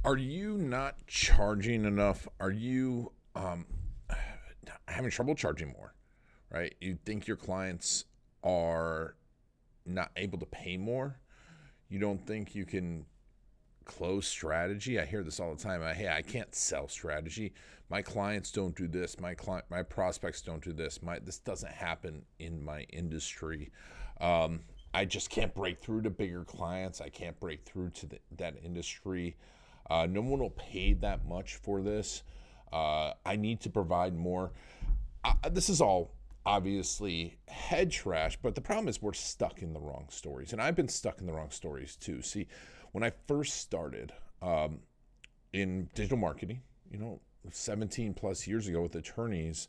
Are you not charging enough? Are you having trouble charging more? Right? You think your clients are not able to pay more? You don't think you can close strategy? I hear this all the time. Hey, I can't sell strategy. My clients don't do this. My prospects don't do this. This doesn't happen in my industry. I just can't break through to bigger clients. I can't break through to that industry. No one will pay that much for this. I need to provide more. This is all obviously head trash, but the problem is we're stuck in the wrong stories. And I've been stuck in the wrong stories too. See, when I first started in digital marketing, 17 plus years ago with attorneys,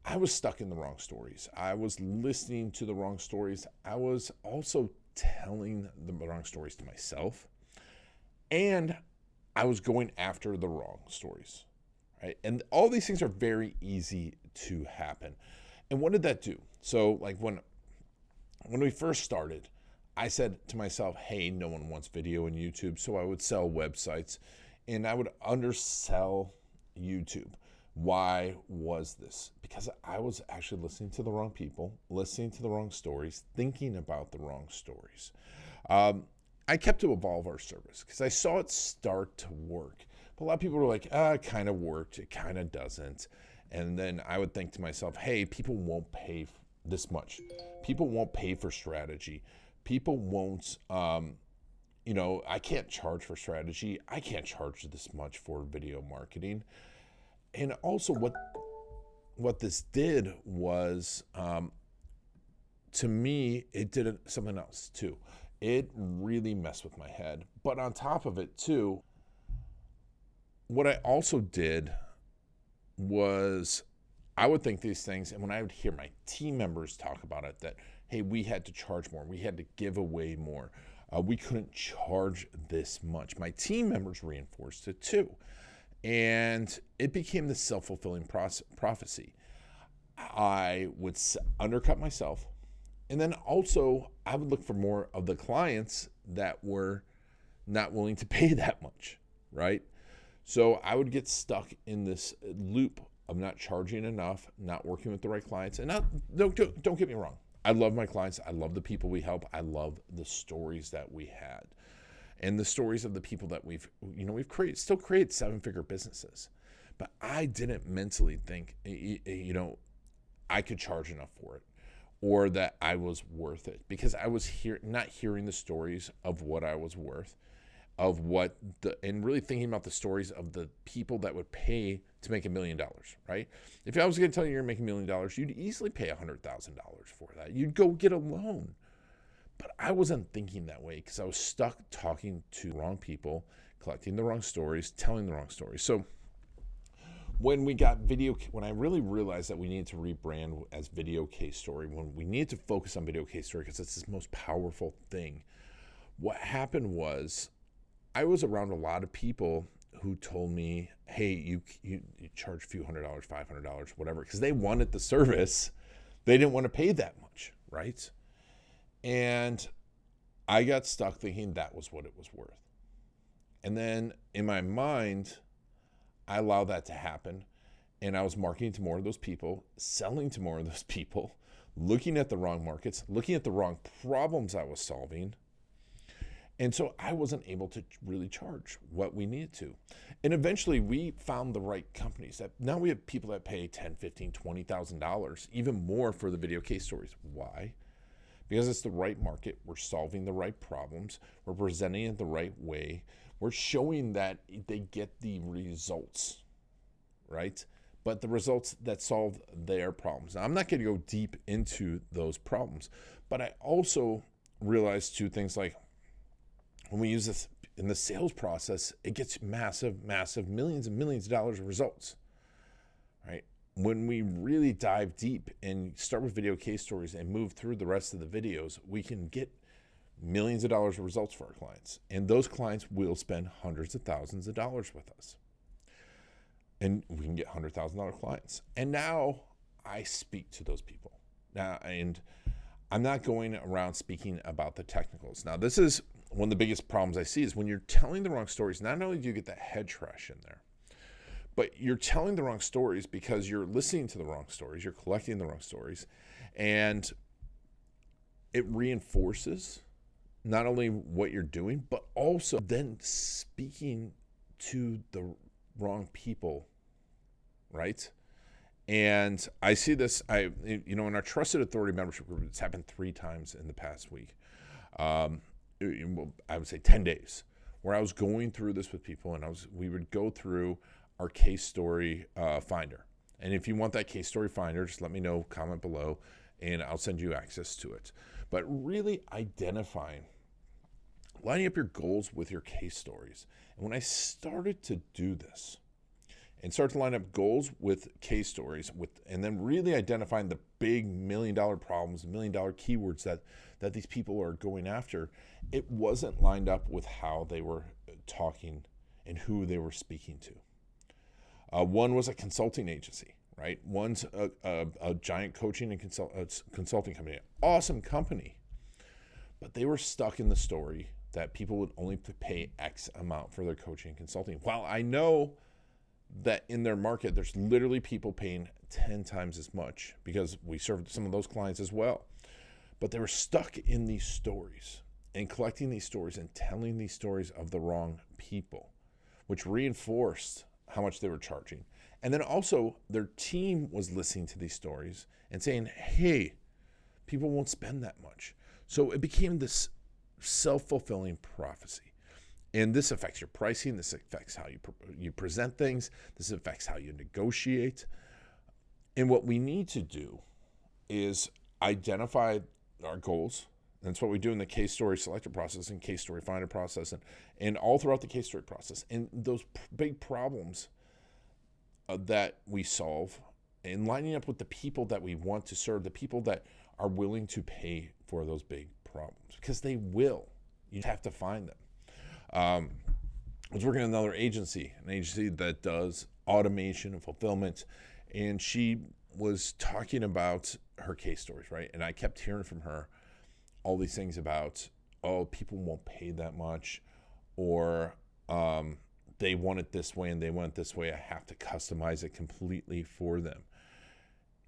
I was stuck in the wrong stories. I was listening to the wrong stories. I was also telling the wrong stories to myself. And I was going after the wrong stories, right? And all these things are very easy to happen. And what did that do? So like when we first started, I said to myself, hey, no one wants video in YouTube. So I would sell websites and I would undersell YouTube. Why was this? Because I was actually listening to the wrong people, listening to the wrong stories, thinking about the wrong stories. I kept to evolve our service because I saw it start to work. But a lot of people were like, it kind of worked, it kind of doesn't. And then I would think to myself, hey, people won't pay this much. People won't pay for strategy. People won't, I can't charge for strategy. I can't charge this much for video marketing. And also what this did was, to me, it did something else too. It really messed with my head. But on top of it too, what I also did was I would think these things, and when I would hear my team members talk about it, that, hey, we had to charge more, we had to give away more, we couldn't charge this much. My team members reinforced it too. And it became this self-fulfilling prophecy. I would undercut myself. And then also, I would look for more of the clients that were not willing to pay that much, right? So I would get stuck in this loop of not charging enough, not working with the right clients. And don't get me wrong. I love my clients. I love the people we help. I love the stories that we had. And the stories of the people that we've still created 7-figure businesses. But I didn't mentally think, I could charge enough for it or that I was worth it, because I was not hearing the stories of what I was worth, and really thinking about the stories of the people that would pay to make $1 million, right? If I was going to tell you you're making $1 million, you'd easily pay $100,000 for that. You'd go get a loan. But I wasn't thinking that way because I was stuck talking to the wrong people, collecting the wrong stories, telling the wrong stories. So when I really realized that we needed to rebrand as Video Case Story, when we needed to focus on Video Case Story because it's this most powerful thing, what happened was I was around a lot of people who told me, hey, you charge a few $100, $500, whatever, because they wanted the service. They didn't want to pay that much, right? And I got stuck thinking that was what it was worth. And then in my mind, I allowed that to happen. And I was marketing to more of those people, selling to more of those people, looking at the wrong markets, looking at the wrong problems I was solving. And so I wasn't able to really charge what we needed to. And eventually we found the right companies that now we have people that pay $10,000, $15,000, $20,000, even more for the Video Case Stories. Why? Because it's the right market. We're solving the right problems. We're presenting it the right way. We're showing that they get the results, right? But the results that solve their problems. Now, I'm not going to go deep into those problems, but I also realized two things, like when we use this in the sales process, it gets massive, massive millions and millions of dollars of results, right? When we really dive deep and start with Video Case Stories and move through the rest of the videos, we can get millions of dollars of results for our clients. And those clients will spend hundreds of thousands of dollars with us. And we can get $100,000 clients. And now I speak to those people. Now, and I'm not going around speaking about the technicals. Now, this is one of the biggest problems I see is when you're telling the wrong stories, not only do you get that head trash in there, but you're telling the wrong stories because you're listening to the wrong stories, you're collecting the wrong stories, and it reinforces not only what you're doing, but also then speaking to the wrong people, right? And I see this, in our Trusted Authority membership group, it's happened 3 times in the past week. I would say 10 days, where I was going through this with people, and we would go through our case story finder. And if you want that case story finder, just let me know, comment below, and I'll send you access to it. But really identifying, lining up your goals with your case stories. And when I started to do this and start to line up goals with case stories, and then really identifying the big $1 million problems, $1 million keywords that these people are going after, it wasn't lined up with how they were talking and who they were speaking to. One was a consulting agency, right? One's a giant coaching and consulting company, awesome company, but they were stuck in the story that people would only pay X amount for their coaching and consulting. While I know that in their market, there's literally people paying 10 times as much, because we served some of those clients as well. But they were stuck in these stories and collecting these stories and telling these stories of the wrong people, which reinforced how much they were charging. And then also their team was listening to these stories and saying, hey, people won't spend that much. So it became this self-fulfilling prophecy. And this affects your pricing. This affects how you present things. This affects how you negotiate. And what we need to do is identify our goals. That's what we do in the case story selector process and case story finder process, and all throughout the case story process. And those big problems that we solve, and lining up with the people that we want to serve, the people that are willing to pay for those big problems, because they will. You have to find them. I was working at another agency, an agency that does automation and fulfillment, and she was talking about her case stories, right? And I kept hearing from her all these things about, oh, people won't pay that much, or they want it this way and they want it this way. I have to customize it completely for them.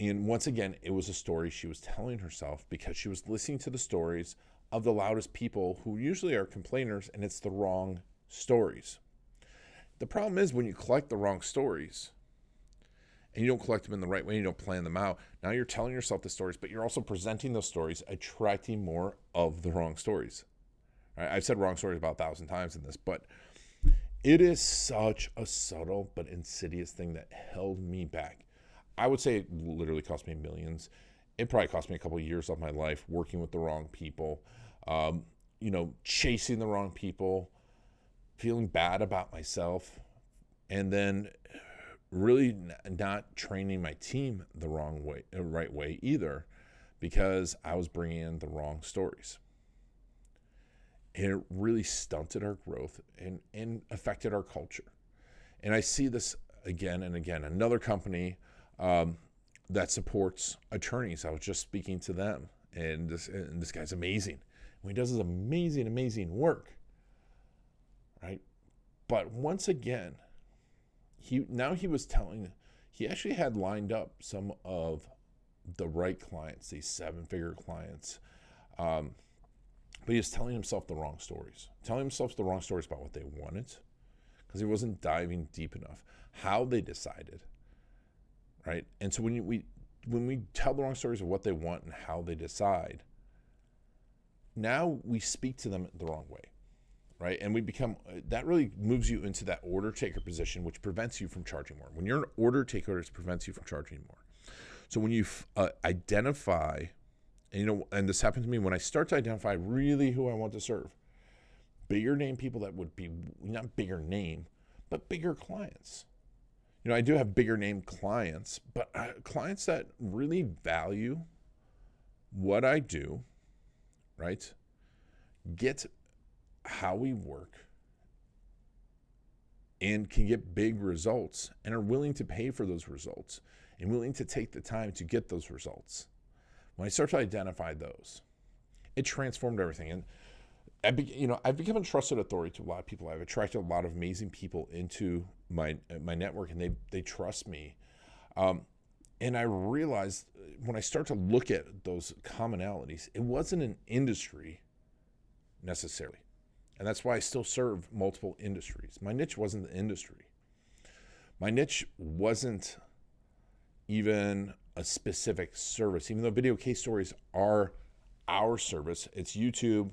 And once again, it was a story she was telling herself because she was listening to the stories of the loudest people who usually are complainers, and it's the wrong stories. The problem is when you collect the wrong stories and you don't collect them in the right way, you don't plan them out, now you're telling yourself the stories, but you're also presenting those stories, attracting more of the wrong stories. Right? I've said wrong stories about 1,000 times in this, but it is such a subtle but insidious thing that held me back. I would say it literally cost me millions. It probably cost me a couple of years of my life working with the wrong people, chasing the wrong people, feeling bad about myself, and then really not training my team the right way either, because I was bringing in the wrong stories. And it really stunted our growth and affected our culture. And I see this again and again. Another company that supports attorneys, I was just speaking to them, and this guy's amazing. He does this amazing work, right? But once again, he actually had lined up some of the right clients, these 7-figure clients, but he was telling himself the wrong stories, about what they wanted, because he wasn't diving deep enough, how they decided, right? And so when we tell the wrong stories of what they want and how they decide, now we speak to them the wrong way, right? And that really moves you into that order taker position, which prevents you from charging more. When you're an order taker, it prevents you from charging more. So when you identify, and this happened to me when I start to identify really who I want to serve, bigger name people that would be not bigger name, but bigger clients. I do have bigger name clients, but clients that really value what I do, right? Get how we work and can get big results and are willing to pay for those results and willing to take the time to get those results. When I start to identify those, it transformed everything. And I've become a trusted authority to a lot of people. I've attracted a lot of amazing people into my network, and they trust me. And I realized when I start to look at those commonalities, it wasn't an industry necessarily. And that's why I still serve multiple industries. My niche wasn't the industry. My niche wasn't even a specific service, even though video case stories are our service. It's YouTube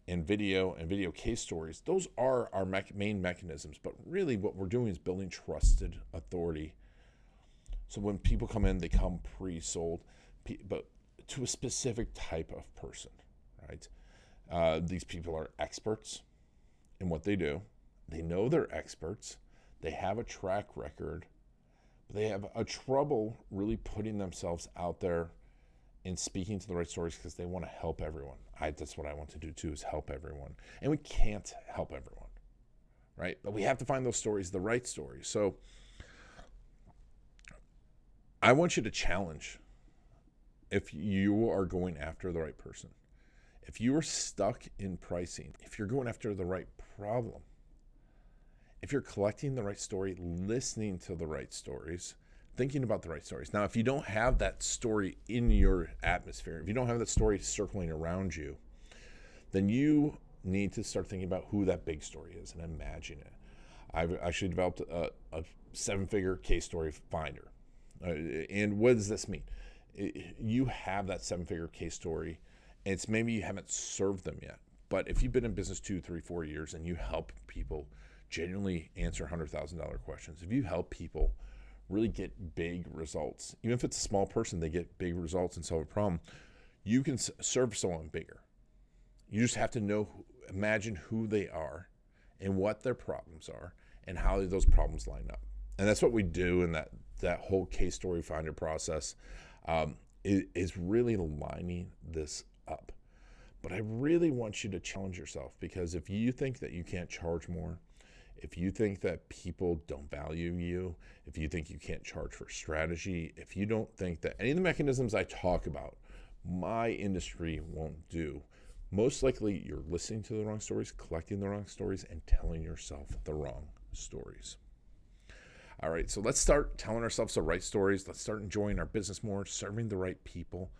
and video case stories. Those are our main mechanisms. But really what we're doing is building trusted authority. So when people come in, they come pre-sold, but to a specific type of person, right? These people are experts in what they do. They know they're experts. They have a track record. But they have a trouble really putting themselves out there and speaking to the right stories because they want to help everyone. That's what I want to do too, is help everyone. And we can't help everyone, right? But we have to find those stories, the right stories. So I want you to challenge if you are going after the right person. If you are stuck in pricing, if you're going after the right problem, if you're collecting the right story, listening to the right stories, thinking about the right stories. Now, if you don't have that story in your atmosphere, if you don't have that story circling around you, then you need to start thinking about who that big story is and imagine it. I've actually developed a 7-figure case story finder. And what does this mean? You have that 7-figure case story, and it's maybe you haven't served them yet. But if you've been in business 2, 3, 4 years and you help people genuinely answer $100,000 questions, if you help people really get big results, even if it's a small person, they get big results and solve a problem, you can serve someone bigger. You just have to imagine who they are and what their problems are and how those problems line up. And that's what we do in that whole case story finder process, is really lining this up. But I really want you to challenge yourself, because if you think that you can't charge more, if you think that people don't value you, if you think you can't charge for strategy, if you don't think that any of the mechanisms I talk about, my industry won't do, most likely you're listening to the wrong stories, collecting the wrong stories, and telling yourself the wrong stories. All right, so let's start telling ourselves the right stories. Let's start enjoying our business more, serving the right people.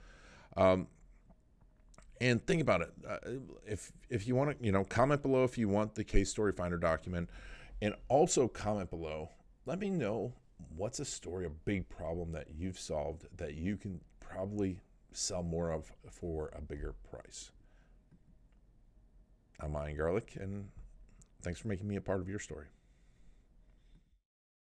And think about it. If you want to, comment below if you want the case story finder document, and also comment below. Let me know what's a story, a big problem that you've solved that you can probably sell more of for a bigger price. I'm Ian Garlic, and thanks for making me a part of your story.